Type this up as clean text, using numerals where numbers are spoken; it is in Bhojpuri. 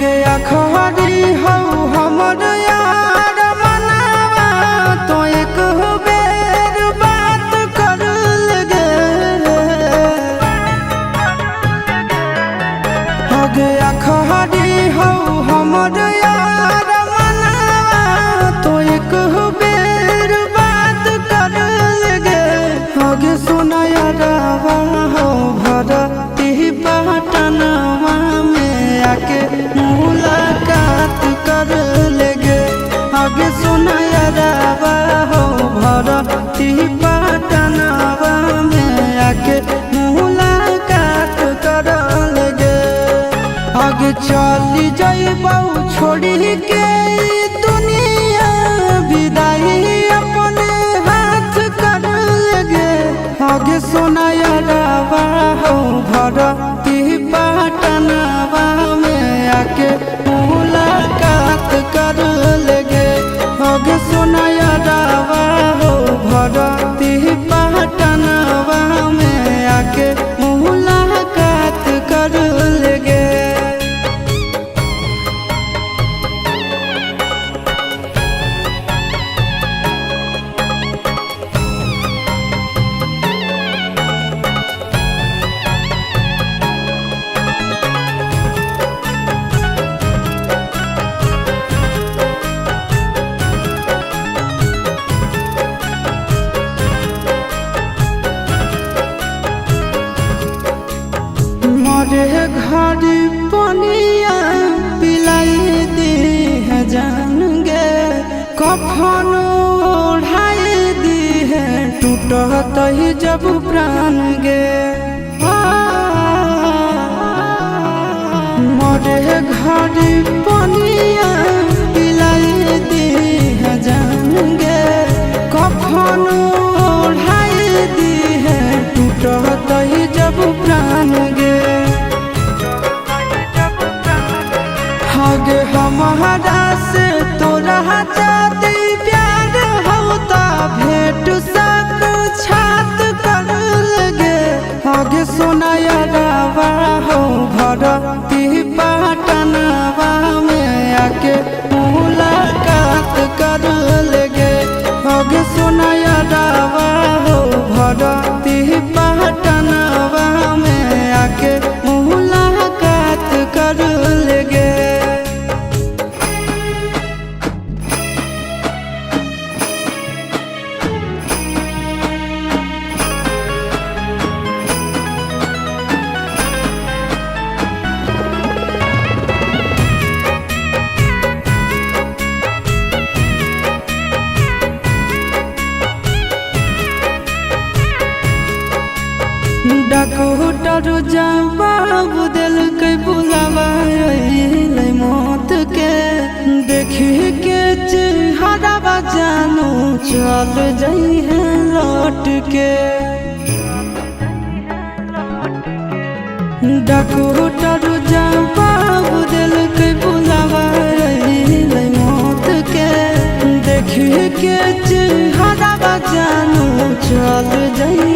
गया खरी हो हमर यार मनावा तो एक बेर बात कर लगे। हो गया खरी हो हमर यार मनावा तो एक बेर बात कर लगे। हो गे सोना यारवा हो भरती पटनवा में आके मुलाकात कर लेगे। आगे सुना यारवा हो भरती पटनवा में आके मुलाकात कर लेगे। आगे चली जाइबौ छोड़ी के दुनिया विदाई अपने हाथ कर लेगे। आगे सुना यारवा हो भरती पटनवा में आके मुलाकात कर लेगे। आगे सुना यारवा हो भरती पटनवा में आके मुलाकात कर लेगे। मोरे घर पनिया पिलाई दी है जान गे। कफन ओढ़ाई दी है टूटत ही जब प्राण गे। मोरे घर पनिया पिलाई दी है जान गे। कफन ओढ़ाई दी है टूटत ही जब प्राण गे। आगे हमारा से तोरा जाती प्यार होता भेंट साक्षात कर लगे। आगे सोना यारवा हो भरती पटनवा में आके मुलाकात कर लेगे। आगे सोना यारवा हो भरती पटनवा में आके मुलाकात कर लेगे। डॉक्टर जवाब दिल के बुलावा मौत के। देखी के चेहरा जानू चल जाई है लौट के। डॉक्टर जवाब दिल के बुलावा मौत के। देखी के चेहरा जानू चल जाई